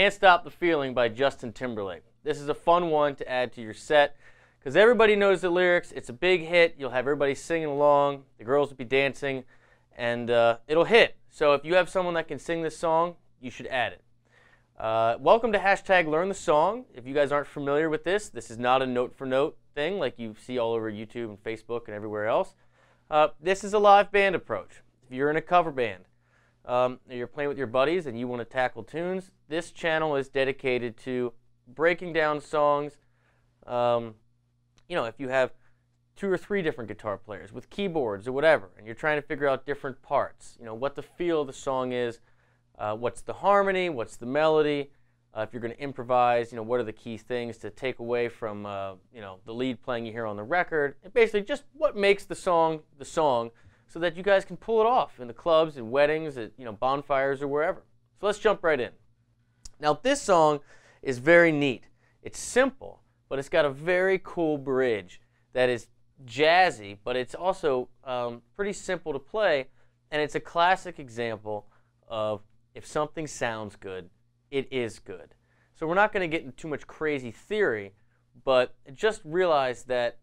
Can't Stop the Feeling by Justin Timberlake. This is a fun one to add to your set because everybody knows the lyrics. It's a big hit. You'll have everybody singing along. The girls will be dancing, and it'll hit. So if you have someone that can sing this song, you should add it. Welcome to #LearnTheSong. If you guys aren't familiar with this, this is not a note-for-note thing like you see all over YouTube and Facebook and everywhere else. This is a live band approach. If you're in a cover band, you're playing with your buddies and you want to tackle tunes, this channel is dedicated to breaking down songs. If you have 2 or 3 different guitar players with keyboards or whatever, and you're trying to figure out different parts, what the feel of the song is, what's the harmony, what's the melody, if you're going to improvise, what are the key things to take away from, the lead playing you hear on the record, and basically just what makes the song, so that you guys can pull it off in the clubs and weddings, at bonfires or wherever. So let's jump right in. Now this song is very neat. It's simple, but it's got a very cool bridge that is jazzy, but it's also pretty simple to play, and it's a classic example of if something sounds good, it is good. So we're not going to get into too much crazy theory, but just realize that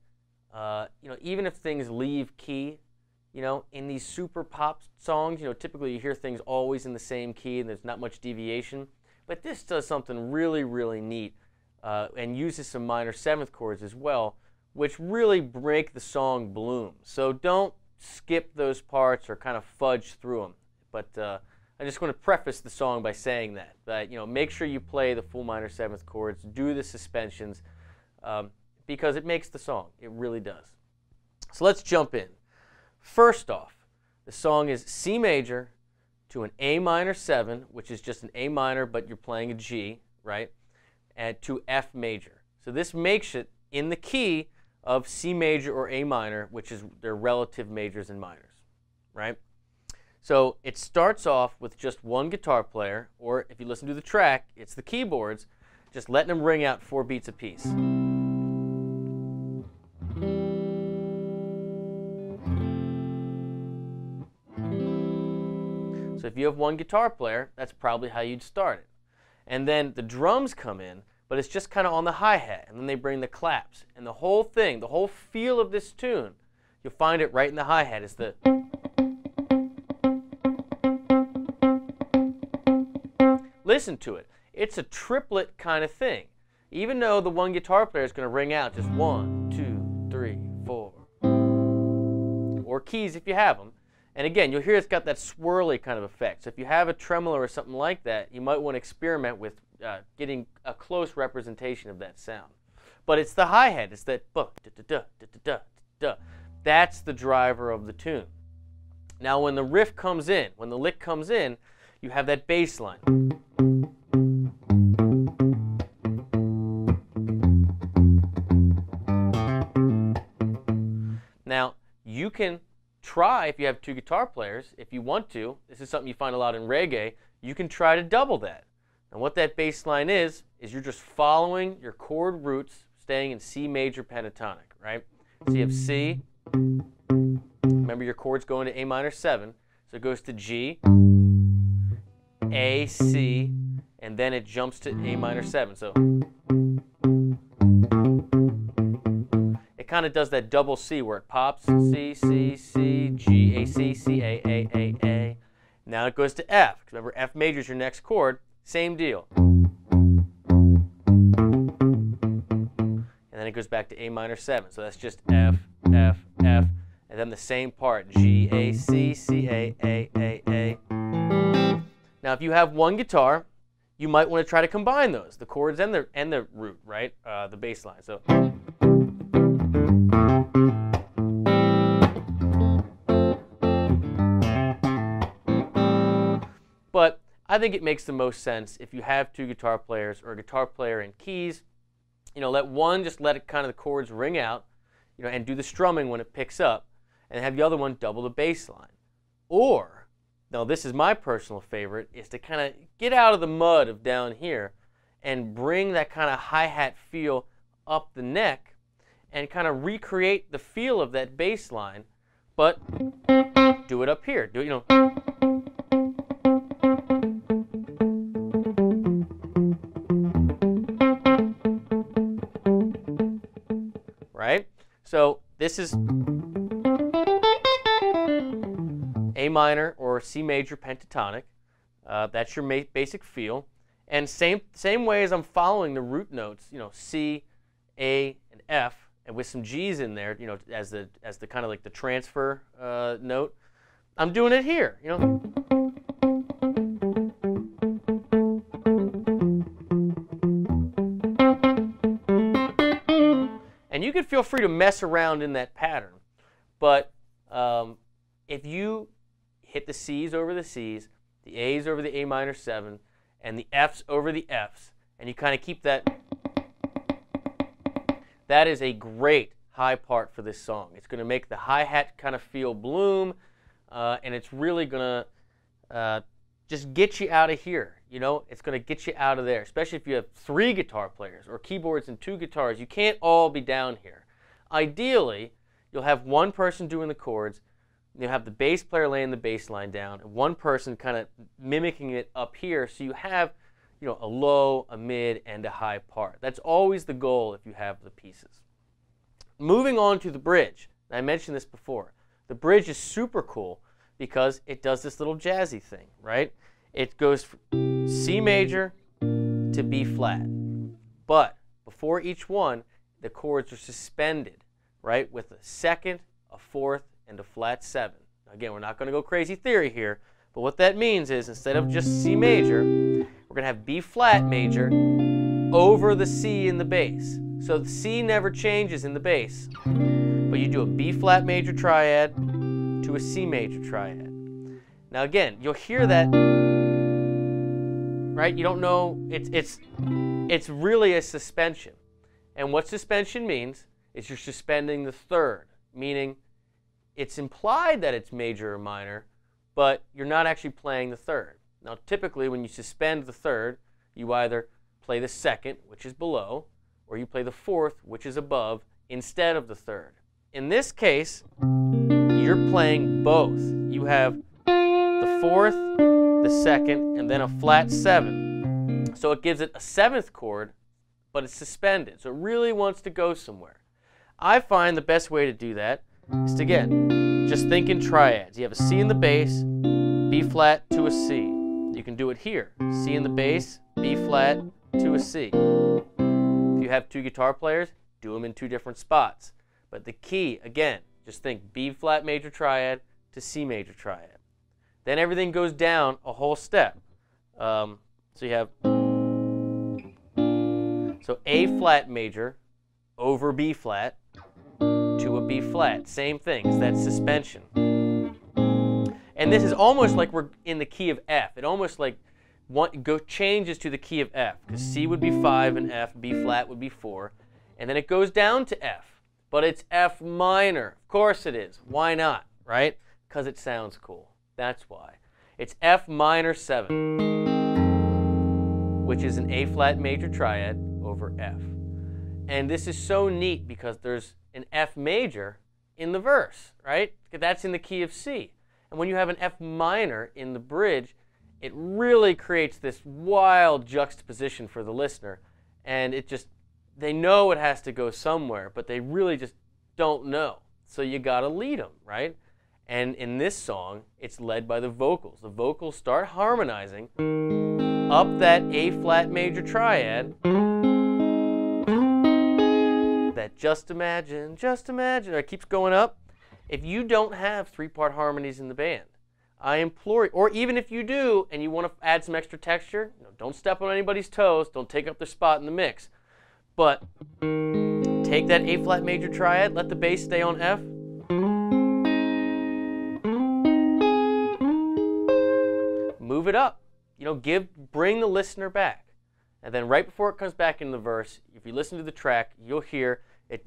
even if things leave key, in these super pop songs, typically you hear things always in the same key and there's not much deviation. But this does something really, really neat and uses some minor 7th chords as well, which really make the song bloom. So don't skip those parts or kind of fudge through them. But I just want to preface the song by saying that make sure you play the full minor 7th chords, do the suspensions, because it makes the song. It really does. So let's jump in. First off, the song is C major to an A minor 7, which is just an A minor, but you're playing a G, right? And to F major. So this makes it in the key of C major or A minor, which is their relative majors and minors, right? So it starts off with just one guitar player, or if you listen to the track, it's the keyboards, just letting them ring out 4 beats apiece. So if you have one guitar player, that's probably how you'd start it. And then the drums come in, but it's just kind of on the hi-hat, and then they bring the claps. And the whole thing, the whole feel of this tune, you'll find it right in the hi-hat. It's the... Listen to it. It's a triplet kind of thing. Even though the one guitar player is going to ring out just 1, 2, 3, 4. Or keys if you have them. And again, you'll hear it's got that swirly kind of effect. So if you have a tremolo or something like that, you might want to experiment with getting a close representation of that sound. But it's the hi-hat. It's that da-da-da-da-da-da. That's the driver of the tune. Now when the riff comes in, when the lick comes in, you have that bass line. Now you can try, if you have 2 guitar players, if you want to, this is something you find a lot in reggae, you can try to double that. And what that bass line is you're just following your chord roots, staying in C major pentatonic, right? So you have C, remember your chords go into A minor 7, so it goes to G, A, C, and then it jumps to A minor 7. So kind of does that double C where it pops C, C, C, G, A, C, C, A. Now it goes to F. Remember, F major is your next chord. Same deal. And then it goes back to A minor 7. So that's just F, F, F. And then the same part. G, A, C, C, A. Now if you have one guitar, you might want to try to combine those, the chords and the root, right? The bass line. So. But I think it makes the most sense if you have 2 guitar players or a guitar player in keys, let one just let it kind of the chords ring out, and do the strumming when it picks up, and have the other one double the bass line. Or, now this is my personal favorite, is to kind of get out of the mud of down here and bring that kind of hi-hat feel up the neck and kind of recreate the feel of that bass line, but do it up here. Do it, right? So this is A minor or C major pentatonic. That's your basic feel. And same way as I'm following the root notes, you know, C, A, and F, and with some G's in there, you know, as the kind of like the transfer note. I'm doing it here, you know. And you can feel free to mess around in that pattern, but if you hit the C's over the C's, the A's over the A minor 7, and the F's over the F's, and you kind of keep that, that is a great high part for this song. It's going to make the hi-hat kind of feel bloom, and it's really going to just get you out of here. You know, it's going to get you out of there, especially if you have 3 guitar players or keyboards and 2 guitars. You can't all be down here. Ideally, you'll have one person doing the chords, you'll have the bass player laying the bass line down, and one person kind of mimicking it up here, so you have, you know, a low, a mid, and a high part. That's always the goal if you have the pieces. Moving on to the bridge. I mentioned this before. The bridge is super cool because it does this little jazzy thing, right? It goes from C major to B flat. But before each one, the chords are suspended, right? With a second, a fourth, and a flat 7. Again, we're not going to go crazy theory here, but what that means is instead of just C major, we're going to have B flat major over the C in the bass. So the C never changes in the bass, but you do a B flat major triad to a C major triad. Now again, you'll hear that, right? You don't know, it's really a suspension. And what suspension means is you're suspending the third, meaning it's implied that it's major or minor, but you're not actually playing the third. Now typically when you suspend the third, you either play the second, which is below, or you play the fourth, which is above, instead of the third. In this case, you're playing both. You have the fourth, the second, and then a flat 7. So it gives it a 7th chord, but it's suspended. So it really wants to go somewhere. I find the best way to do that is to, again, just think in triads. You have a C in the bass, B flat to a C. You can do it here. C in the bass, B flat to a C. If you have 2 guitar players, do them in 2 different spots. But the key, again, just think B flat major triad to C major triad. Then everything goes down a whole step. So you have, so A flat major over B flat to a B flat. Same thing, it's that suspension. And this is almost like we're in the key of F. It almost like changes to the key of F, because C would be 5 and F, B flat would be 4, and then it goes down to F, but it's F minor. Of course it is. Why not, right? Because it sounds cool. That's why. It's F minor 7, which is an A flat major triad over F. And this is so neat because there's an F major in the verse, right? That's in the key of C. And when you have an F minor in the bridge, it really creates this wild juxtaposition for the listener. And it just, they know it has to go somewhere, but they really just don't know. So you gotta lead them, right? And in this song, it's led by the vocals. The vocals start harmonizing up that A flat major triad. That just imagine, it keeps going up. If you don't have 3-part harmonies in the band, I implore you, or even if you do and you want to add some extra texture, don't step on anybody's toes, don't take up their spot in the mix, but take that A flat major triad, let the bass stay on F, move it up, bring the listener back. And then right before it comes back in the verse, if you listen to the track, you'll hear it.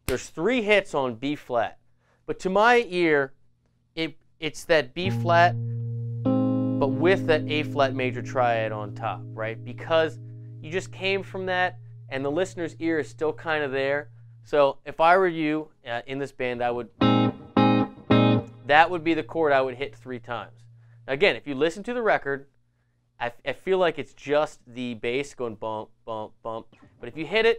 There's 3 hits on B flat, but to my ear, it's that B flat, but with that A flat major triad on top, right? Because you just came from that, and the listener's ear is still kind of there. So if I were you in this band, that would be the chord I would hit 3 times. Now again, if you listen to the record, I feel like it's just the bass going bump, bump, bump. But if you hit it,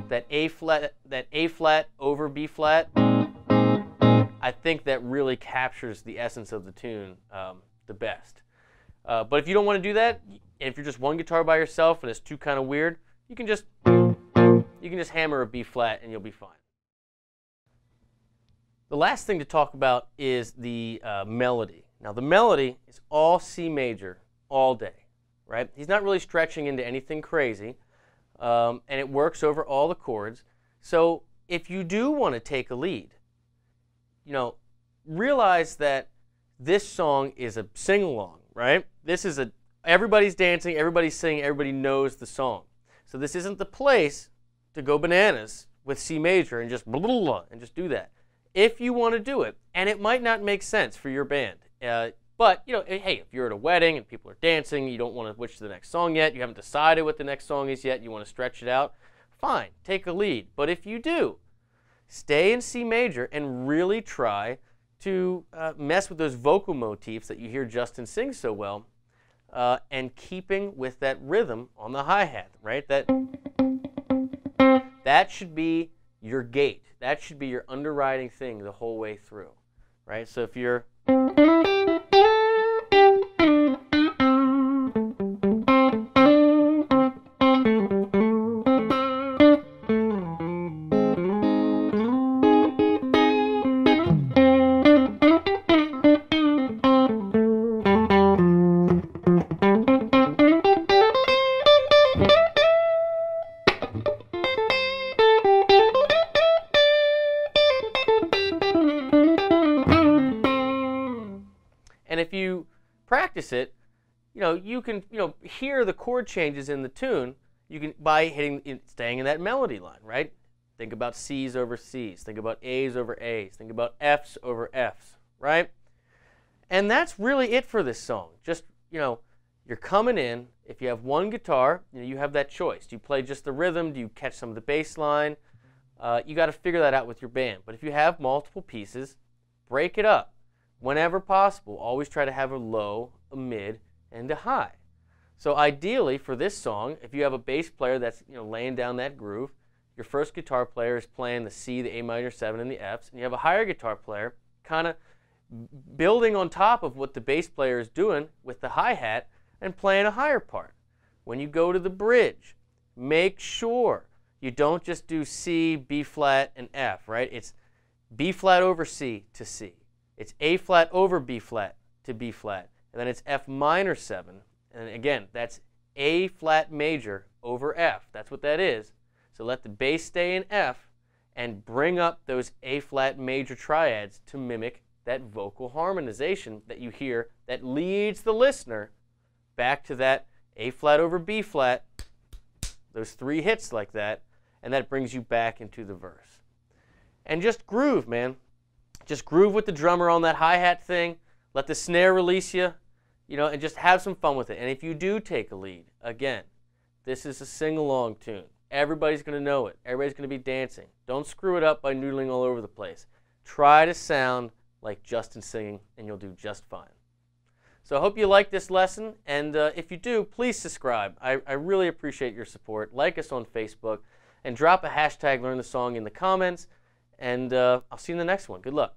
that A flat over B flat, I think that really captures the essence of the tune the best. But if you don't want to do that, if you're just one guitar by yourself and it's too kind of weird, you can just hammer a B flat and you'll be fine. The last thing to talk about is the melody. Now the melody is all C major all day, right? He's not really stretching into anything crazy, and it works over all the chords. So if you do want to take a lead, realize that this song is a sing-along, right? This is everybody's dancing, everybody's singing, everybody knows the song. So this isn't the place to go bananas with C major and just blah, blah, blah, and just do that. If you want to do it, and it might not make sense for your band, but hey, if you're at a wedding and people are dancing, you don't want to switch to the next song yet, you haven't decided what the next song is yet, you want to stretch it out, fine, take a lead. But if you do, stay in C major and really try to mess with those vocal motifs that you hear Justin sing so well, and keeping with that rhythm on the hi-hat, right? That should be your gate. That should be your underwriting thing the whole way through, right? So if you're and if you practice it, you can hear the chord changes in the tune. You can by staying in that melody line, right? Think about C's over C's. Think about A's over A's. Think about F's over F's, right? And that's really it for this song. Just you're coming in. If you have one guitar, you have that choice. Do you play just the rhythm? Do you catch some of the bass line? You got to figure that out with your band. But if you have multiple pieces, break it up. Whenever possible, always try to have a low, a mid, and a high. So ideally for this song, if you have a bass player that's laying down that groove, your first guitar player is playing the C, the A minor 7, and the Fs, and you have a higher guitar player kind of building on top of what the bass player is doing with the hi-hat and playing a higher part. When you go to the bridge, make sure you don't just do C, B flat, and F, right? It's B flat over C to C. It's A flat over B flat to B flat, and then it's F minor 7, and again, that's A flat major over F. That's what that is. So let the bass stay in F and bring up those A flat major triads to mimic that vocal harmonization that you hear that leads the listener back to that A flat over B flat, those 3 hits like that, and that brings you back into the verse. And just groove, man. Just groove with the drummer on that hi-hat thing. Let the snare release you, and just have some fun with it. And if you do take a lead, again, this is a sing-along tune. Everybody's going to know it. Everybody's going to be dancing. Don't screw it up by noodling all over the place. Try to sound like Justin singing, and you'll do just fine. So I hope you like this lesson, and if you do, please subscribe. I really appreciate your support. Like us on Facebook, and drop a hashtag Learn the Song in the comments. And I'll see you in the next one. Good luck.